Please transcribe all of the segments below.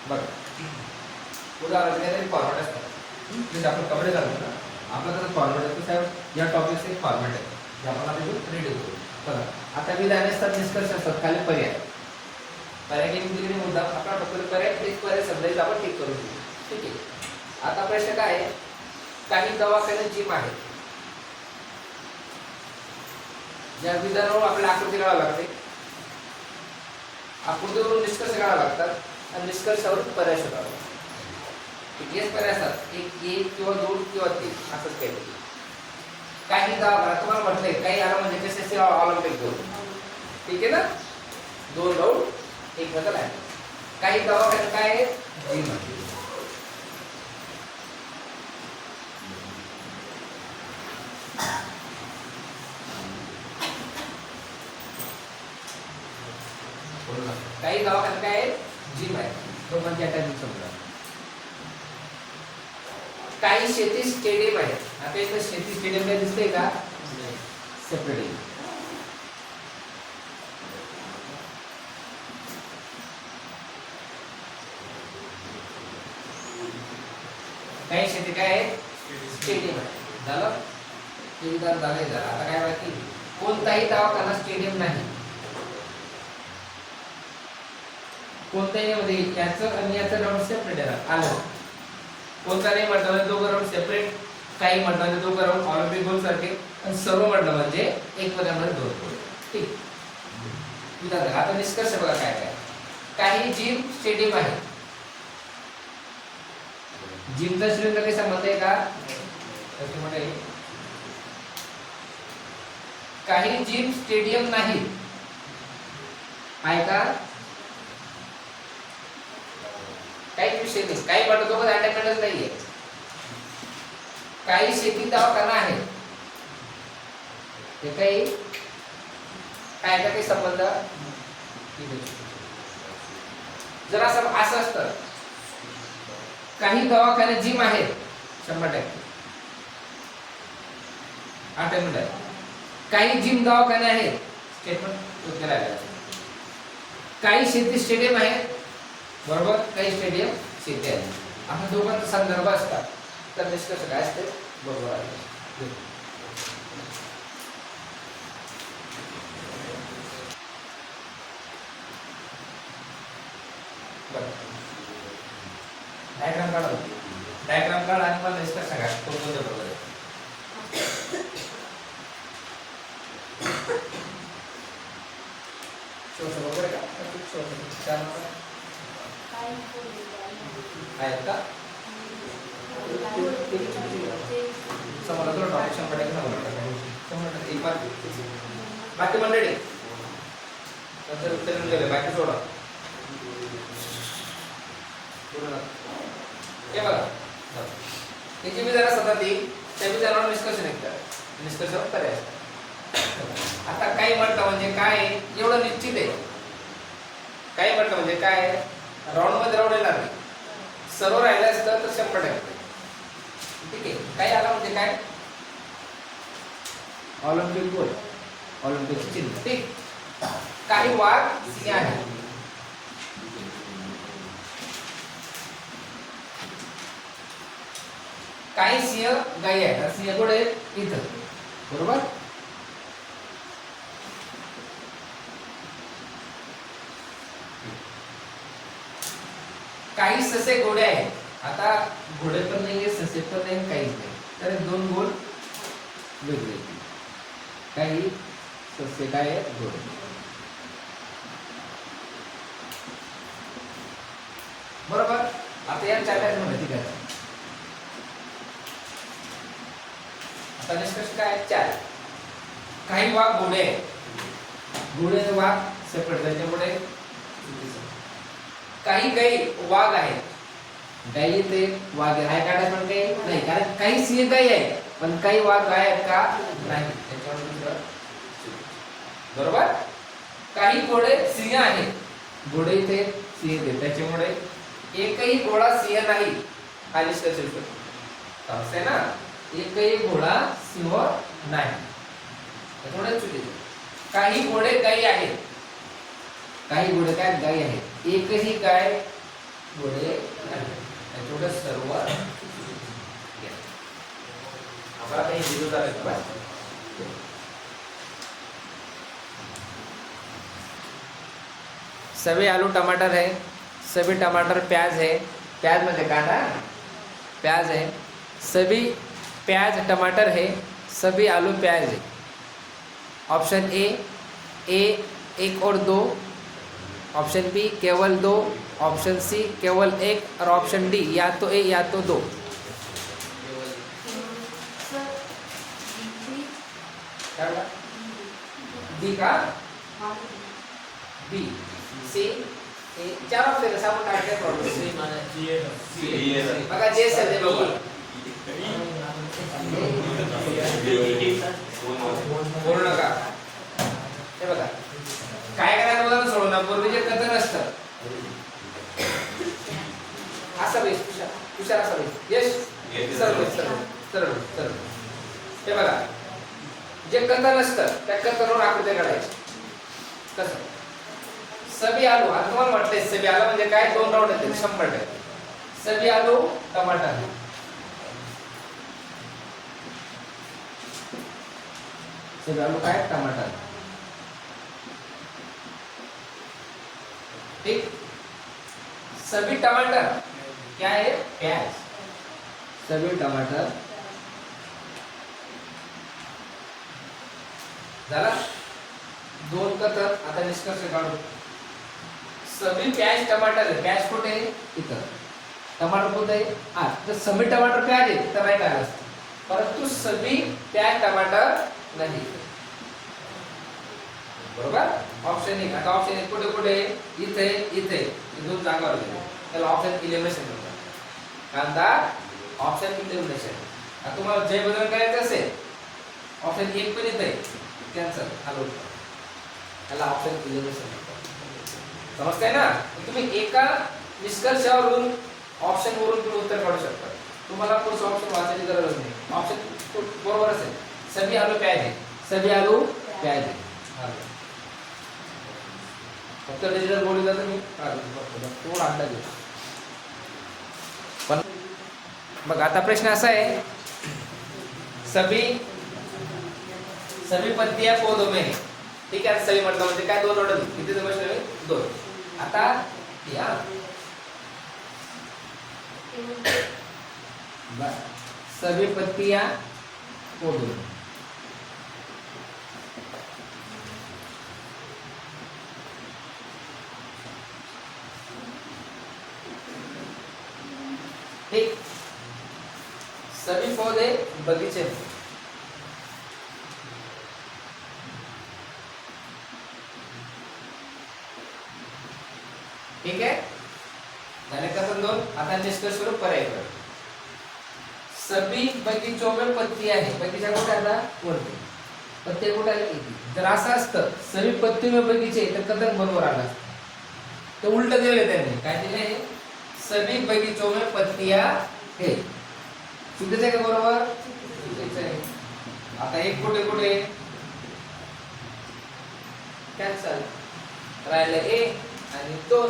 बघा उदाहरण फॉर्मॅट असतात. जसे आपण कपडे घालतो ना, आपला जर फॉर्मॅट आहे तर साहेब या टॉपिकचे एक फॉर्मॅट आहे जे आपण आता रेडी करू. बघा आता विधान असतात, निष्कर्ष असतात, खाली पर्याय. पर्याय केली मुद्दा आपला टॉपिक पर्याय एक पर्याय समजायचं आपण टिक करू. ठीक आहे. आता प्रश्न काय आहे, काही दवाखाने जिम आहे. या विधानावर आपल्याला आकृती काढावी लागते. आकृतीवरून निष्कर्ष काढावे लागतात आणि निष्कर्षावरून पर्याय शोधावे लागतात. हेच पर्याय असतात, एक किंवा दोन किंवा तीन असंच काही. काही दवाखाना तुम्हाला म्हटलंय काही आला म्हणजे कसे ऑलिम्पिक दोन. ठीक आहे ना, दोन राऊंड एक बदल आहे. काही दवाखाने काय आहे, जिम आहे. काही दवाखाने काय आहे, जिम आहे. तो म्हणजे अटॅच समजा. काही शेती स्टेडियम आहे. आता इथं शेती स्टेडियम काय दिसतंय का, सेपरेट. काही शेती काय आहे, स्टेडियम आहे. झालं एकदा झालंय. झालं आता काय बाकी, कोणताही दवाखाना स्टेडियम नाही. कोणत्याही मध्ये याचं आणि याचं राऊंड सेपरेट आहे. आलं कोणता नाही म्हटलं दोघं राऊंड सेपरेट, काही म्हटलं दोघं राऊंड ऑलिम्पिक गोल सारखे, आणि सर्व म्हटलं म्हणजे एक पर्यामध्ये दोन गोल. ठीक. उदाहरण आता निष्कर्ष बघा काय काय. काही जिम स्टेडियम आहे. जिमचा स्टेडियमचा काही संबंध आहे का, काही जिम स्टेडियम नाही आहे का, काही विषय नाही. काही म्हटलं दोघं अटॅचमेंटच नाहीये. काही शेती दवाखाना आहे. हे काही काय का काही संबंध. जर असं असतं काही दवाखाने जिम आहे 100%. अटॅचमेंट आहे. काही जिम दवाखाने आहेत, स्टेटमेंट उत्तर आहे. काही शेती स्टेडियम आहे, बरोबर. काही स्टेडियम शेती आहे. आपण दोघांचा संदर्भ असतात तर निष्कर्ष काय असते, बरोबर आहे. डायग्राम काढा. डायग्राम काढा आणि मला निष्कर्ष सांगा कोणत्या बरोबर आहे. बरोबर आहे का, आहेत का समोर थोडं टॉपिक 100% बाकी मंडळी उत्तर गेले, बाकी सोडा. हे बघा त्याची बी जरा सतत येईल, त्या बी जरा निष्कर्ष निघतात, निष्कर्षावर पर्याय. आता काही म्हटलं म्हणजे काय एवढं निश्चित आहे. काही म्हटलं म्हणजे काय, राऊंड मध्ये राऊंड येणार नाही. सर्व राहिलं असतं तर 100%. ठीक आहे. काही आला म्हणजे काय, ऑलिम्पिक गोल, ऑलिम्पिक चिन्ह. ठीक. काही वाघ सिंह आहे. काही सिंह गायी आहेत. सिंह कुठे आहेत, इथं, बरोबर. काही ससे घोडे आहेत. आता घोडे पण नाहीये, ससे पण नाही, काहीच नाही. तर दोन गोल वेगळे. काही ससे काय आहेत, घोडे. बरोबर. आता या चार माहिती काय, आता निष्कर्ष काय, 4. काही वाघ घोडे आहेत. घोडे वाघ सेपरेट, त्याच्यामुळे काही गाई वाघ आहेत. गाई ते वाघ आहे का पण काही नाही, कारण काही सिंह गाई आहे पण काही वाघ आहेत का नाही, त्याच्यामुळे बरोबर. काही घोडे सिंह आहेत. घोडे इथे सिंह इथे, त्याच्यामुळे एकही घोडा सिंह नाही हा निष्कर्ष येतो. असं ना, एकही घोडा सिंह नाही, थोडं चुकीचं. काही घोडे गाई आहेत. काही घोडे काय गाई आहेत. एकही गाय गोडे नाही. एवढं सर्व आम्हाला काही हिरो झालं का? सभी आलू टमाटर है, सभी टमाटर प्याज है, प्याज म्हणजे कांदा, प्याज है, सभी प्याज टमाटर है, सभी आलू प्याज है. ऑप्शन ए एक और दो, ऑप्शन बी केवल दो, ऑप्शन सी केवल एक और ऑप्शन डी या तो ए या तो दो. डी का बी सी ए चार ऑप्शन सामने काढले प्रॉब्लेम सी माने बघा जे सध्या बघू पूर्ण का हे बघा काय करायचं मला सोडवणार पूर्वी जे कथन असतं असं बेस तुषार असं बेस यश सर्व सर्व सर्व सर्व हे बघा जे कथन असतं त्या कथनावर आकृती काढायची कसं सभी आलू आता तुम्हाला वाटतंय सभी आलू म्हणजे काय दोन राऊंड आहेत 100%. सभी आलू टमाटर सभी आलू काय टमाटर ठीक. सभी टमाटर क्या है प्याज. सभी टमाटर झाला दोन कथन. आता निष्कर्ष काढू. सभी प्याज टमाटर है. प्याज कुठे आहे इथं, टमाटर कुठे आहे आत. तर सभी टमाटर प्याज आहे तर राईट आलं असतं, परंतु सभी प्याज टमाटर नाही. बरोबर ऑप्शन एक. आता ऑप्शन एक कुठे कुठे इथे इथे दोन जागावर गेले त्याला ऑप्शन इलिमिनेशन म्हणतात. कांदा ऑप्शन इलिमिनेशन. आता तुम्हाला जय बदल करायचं असेल ऑप्शन एक पण इथे कॅन्सल हॅलो त्याला ऑप्शन इलिमिनेशन म्हणतात. समजतंय ना. तुम्ही एका निष्कर्षावरून ऑप्शन वरून तुम्ही उत्तर काढू शकता. तुम्हाला पुढचं ऑप्शन वाचायची गरज नाही. ऑप्शन बरोबर असेल. सभी आलू प्याज है, सभी आलू प्याज है. फक्त डिजिटल बोलू जातं मी थोडा अंदाज येतो. पण मग आता प्रश्न असा आहे सभी सभी पत्तियां पौधों में है. ठीक आहे. सभी म्हटलं म्हणजे काय दोन ऑर्डर किती प्रश्न दोन. आता या सभी पत्तियां पौधों में ठीक. सभी पौधे बगीचे में. ठीक है झाले कथन दोन. आता निष्कर्ष करू पर्याय करू. सभी बगीचों में पत्तियां है. बगीचा कुठे आला वरती, पत्ते कुठे आले इथे. जर असं असतं सभी पत्तियों में बगीचे तर कथन बरोबर आला असतं. तो उलट दिले त्यांनी. काय दिले सभी बगीचों में पत्तियां है. चुकीचं आहे का बरोबर चुकीचं आहे. आता एक कुठे कुठे कॅन्सल राहिलं ए आणि दोन.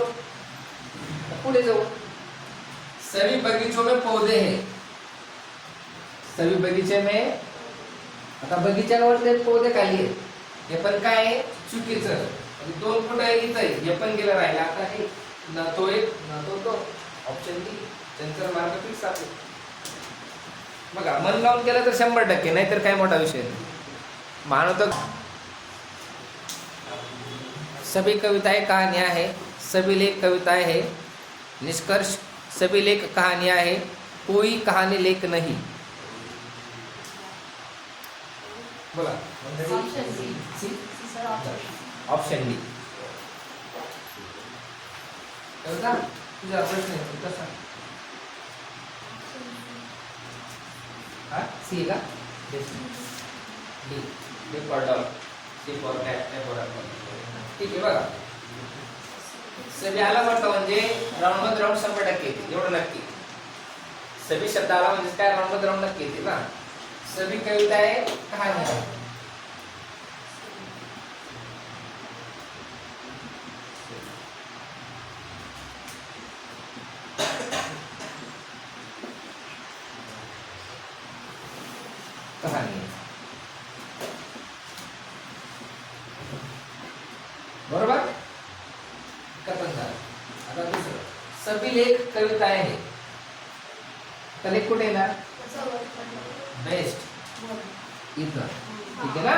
पुढे जाऊ. सभी बगीचों में पौधे हैं. सभी बगीचे में आता बगीच्यावर ते पौधे खाली आहेत. हे पण काय आहे चुकीचं. दोन कुठे आहे इथं हे पण गेलं राहिलं. आता हे ना तो एक ना तो दो. ऑप्शन डी त्यांचा मार्ग फिक्स आहे. बघा मन लावून केलं तर 100%, नाही तर काय मोठा विषय नाही. मानव तो सभी कविताएं कहानियां हैं, सभी लेख कविताएं हैं. निष्कर्ष सभी लेख कहानियां हैं, कोई कहानी लेख नहीं. बोला option C. C sir option D. कविता तुझा प्रश्न आहे कसा हा सी का D D for dog C for cat A for apple. ठीक आहे बघा सभी आला म्हटलं म्हणजे राऊंड मध्ये राऊंड 100% येते एवढं नक्की. सभी शब्द आला म्हणजे काय राऊंड मध्ये राऊंड नक्की येते ना. सभी कविताएं कहानियां बरोबर, कथन झालं. आता दुसरं, सभी लेख कविताएं हैं. तर लेख कुठे येणार? बेस्ट इथं, ठीक आहे ना.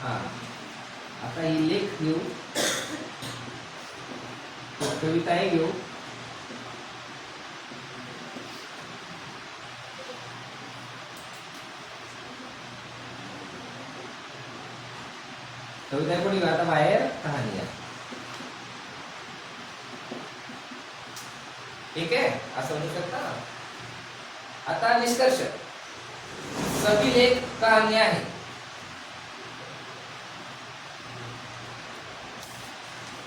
हा, आता ही लेख घेऊ, कविताएं घेऊ. कविता कोणी आता बाहेर कहाणी आहे. ठीक आहे, असं म्हणू शकता ना. आता निष्कर्ष, सभी लेख कहानियां हैं.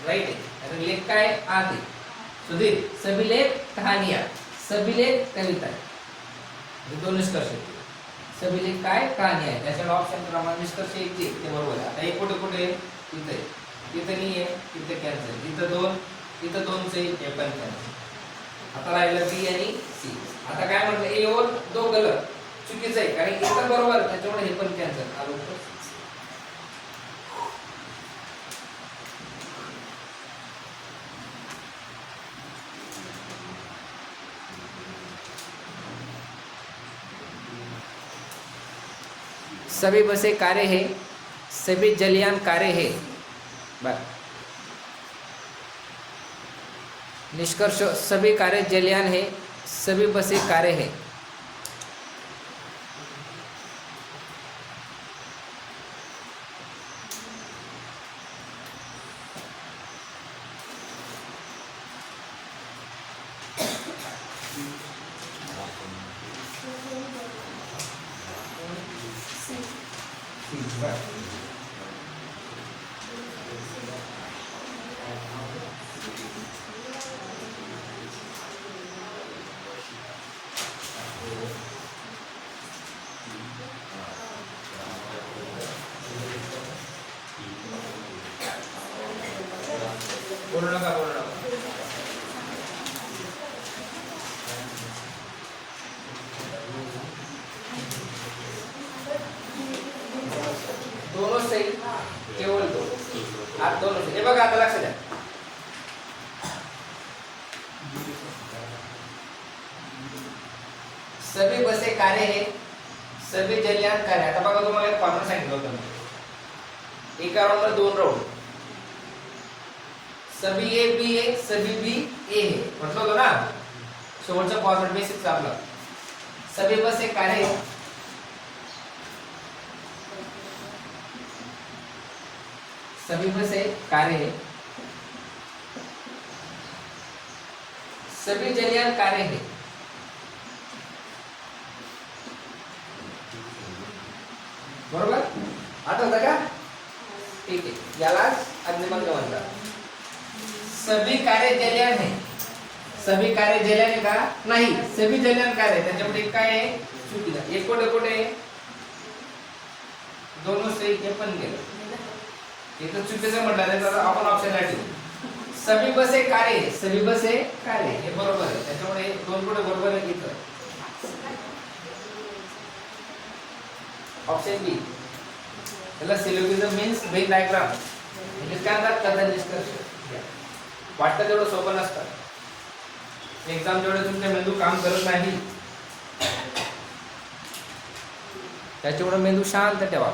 राइट आहे. अरे लेख काय आहे? सुधीर, सभी लेख कहानियां, सभी लेख कविता आहे. हे दोन निष्कर्ष आहेत. सभी लेख काय कहाणी आहे, त्याच्या ऑप्शन प्रमाणे निष्कर्ष एक जे ते बरोबर आहे. आता हे कुठे कुठे? इथे, इथे नाही आहे, इथे कॅन्सल. इथं दोन, इथं दोन चे हे पण कॅन्सल. आता राहिलं बी आणि सी. आता काय म्हटलं, ए और दो गलत, चुकीचं आहे, कारण इथं बरोबर, त्याच्यामुळे हे पण कॅन्सल. आलो सभी बसें कारें हैं, सभी जलयान कारें हैं. बस निष्कर्ष, सभी कारें जलयान है, सभी बसें कारें हैं. बोलू नका, बोलू नका. दोनों सही, केवळ दो. आज दोनों सही. हे बघा, आता लक्ष द्या. सभी बसें कारें हैं, सभी जलयान कारें. आता बघा, तुम्हाला एक फॉर्म्युला सांगितलं होतं मी. एका राऊंडला दोन राऊंड. सभी ए बी है, सभी बी ए है, म्हटलं होतं ना शेवटचा फॉर्मॅट बेसिकचा आपला. सभी बसें कारें, सभी बसें कारें हैं, सभी जलयान कारें हैं. बरोबर, आठवतं का? ठीक आहे, यालाच अग्निमंग म्हणतात. सभी कारें जलयान है, सभी कारें जलयान है का? नाही, सभी जलयान कारें. त्याच्यामध्ये काय आहे? चुकीचं. एक कोठे कोठे? दोनों सही, हे पण गेलं. इथं चुकीचं म्हटलं तर आपण ऑप्शन ला ठेवू. सभी बसें कारें, सभी बसें कारें, हे बरोबर आहे. त्याच्यामुळे दोन कोठे बरोबर आहे इथं. ऑप्शन बी. त्याला सिलोगिझम मीन्स वेन डायग्राम, म्हणजे काय म्हणतात? कथन निष्कर्ष. वाटतं तेवढं सोपं नसतं. एक्झाम जेवढं तुमच्या मेंदू काम करत नाही, त्याच्यामुळे मेंदू शांत ठेवा.